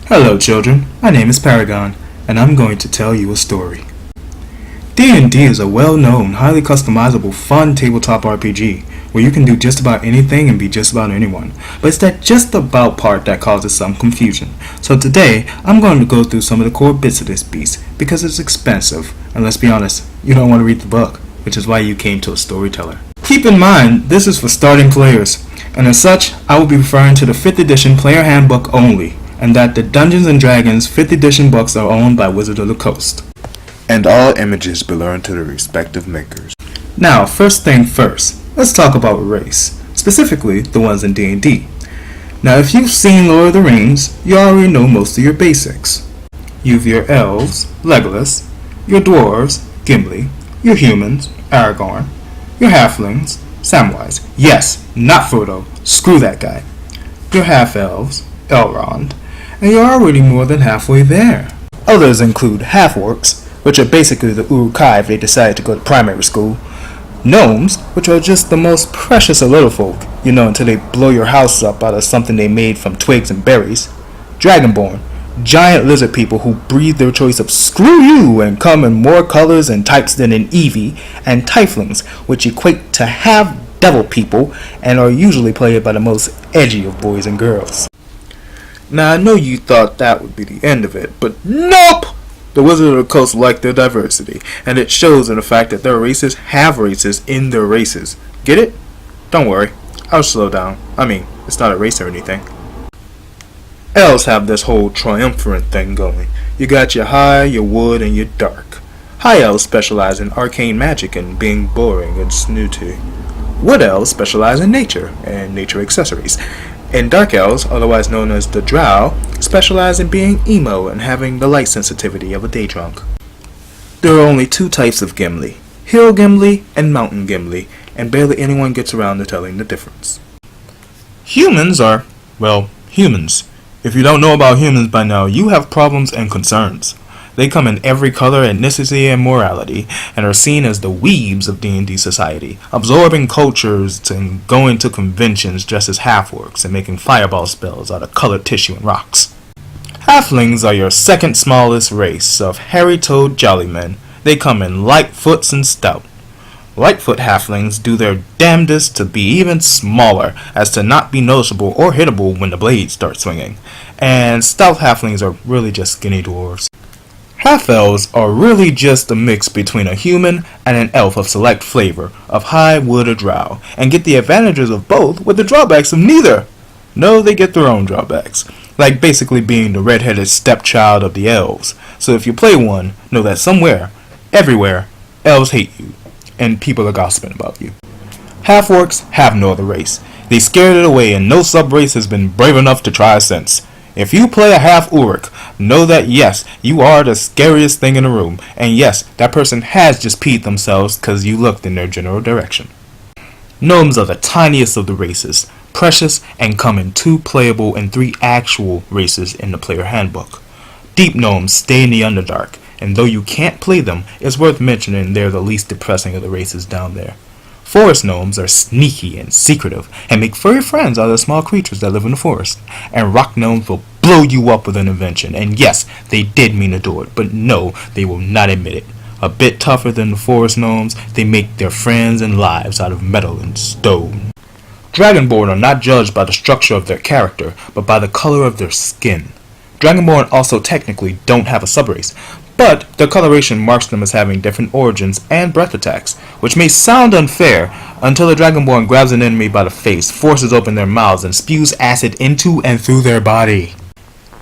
Hello children, my name is Paragon, and I'm going to tell you a story. D&D is a well-known, highly customizable, fun tabletop RPG, where you can do just about anything and be just about anyone. But it's that just about part that causes some confusion. So today, I'm going to go through some of the core bits of this beast, because it's expensive, and let's be honest, you don't want to read the book, which is why you came to a storyteller. Keep in mind, this is for starting players, and as such, I will be referring to the 5th edition player handbook only, and that the Dungeons & Dragons 5th edition books are owned by Wizards of the Coast. And all images belong to the respective makers. Now, first thing first, let's talk about race, specifically the ones in D&D. Now, if you've seen Lord of the Rings, you already know most of your basics. You've your elves, Legolas, your dwarves, Gimli, your humans, Aragorn, your halflings, Samwise. Yes, not Frodo, screw that guy. Your half-elves, Elrond, and you're already more than halfway there. Others include half-orcs, which are basically the Uruk-hai if they decide to go to primary school. Gnomes, which are just the most precious of little folk, until they blow your house up out of something they made from twigs and berries. Dragonborn, giant lizard people who breathe their choice of screw you and come in more colors and types than an Eevee, and Tieflings, which equate to half devil people and are usually played by the most edgy of boys and girls. Now, I know you thought that would be the end of it, but nope! The Wizards of the Coast like their diversity, and it shows in the fact that their races have races in their races. Get it? Don't worry, I'll slow down. It's not a race or anything. Elves have this whole triumvirate thing going. You got your high, your wood, and your dark. High elves specialize in arcane magic and being boring and snooty. Wood elves specialize in nature and nature accessories. And dark elves, otherwise known as the drow, specialize in being emo and having the light sensitivity of a day drunk. There are only two types of Gimli, Hill Gimli and Mountain Gimli, and barely anyone gets around to telling the difference. Humans are, humans. If you don't know about humans by now, you have problems and concerns. They come in every color, ethnicity, and morality, and are seen as the weebs of D&D society, absorbing cultures and going to conventions dressed as half-orcs and making fireball spells out of colored tissue and rocks. Halflings are your second smallest race of hairy-toed jolly men. They come in lightfoots and stout. Lightfoot halflings do their damnedest to be even smaller, as to not be noticeable or hittable when the blades start swinging. And stout halflings are really just skinny dwarves. Half-elves are really just a mix between a human and an elf of select flavor, of high wood or drow, and get the advantages of both with the drawbacks of neither. No, they get their own drawbacks, like basically being the red-headed stepchild of the elves. So if you play one, know that somewhere, everywhere, elves hate you, and people are gossiping about you. Half-orcs have no other race. They scared it away, and no sub-race has been brave enough to try since. If you play a half-Uruk, know that yes, you are the scariest thing in the room, and yes, that person has just peed themselves because you looked in their general direction. Gnomes are the tiniest of the races, precious, and come in 2 playable and 3 actual races in the player handbook. Deep gnomes stay in the Underdark, and though you can't play them, it's worth mentioning they're the least depressing of the races down there. Forest gnomes are sneaky and secretive, and make furry friends out of the small creatures that live in the forest. And rock gnomes will blow you up with an invention, and yes, they did mean to do it, but no, they will not admit it. A bit tougher than the forest gnomes, they make their friends and lives out of metal and stone. Dragonborn are not judged by the structure of their character, but by the color of their skin. Dragonborn also technically don't have a subrace, but their coloration marks them as having different origins and breath attacks, which may sound unfair until a Dragonborn grabs an enemy by the face, forces open their mouths, and spews acid into and through their body.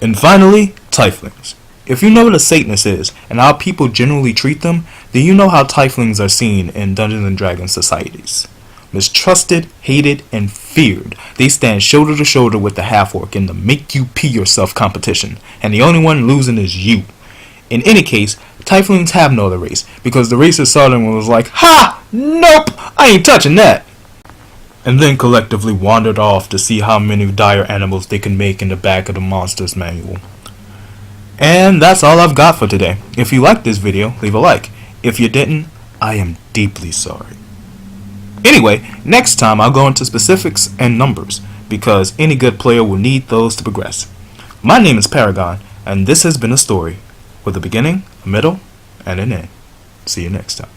And finally, Tieflings. If you know what a Satanist is, and how people generally treat them, then you know how Tieflings are seen in Dungeons & Dragons societies. Mistrusted, hated, and feared, they stand shoulder to shoulder with the half-orc in the make-you-pee-yourself competition, and the only one losing is you. In any case, Tieflings have no other race, because the race that saw them was like, ha! Nope! I ain't touching that! And then collectively wandered off to see how many dire animals they can make in the back of the monster's manual. And that's all I've got for today. If you liked this video, leave a like. If you didn't, I am deeply sorry. Anyway, next time I'll go into specifics and numbers, because any good player will need those to progress. My name is Paragon, and this has been a story with a beginning, a middle, and an end. See you next time.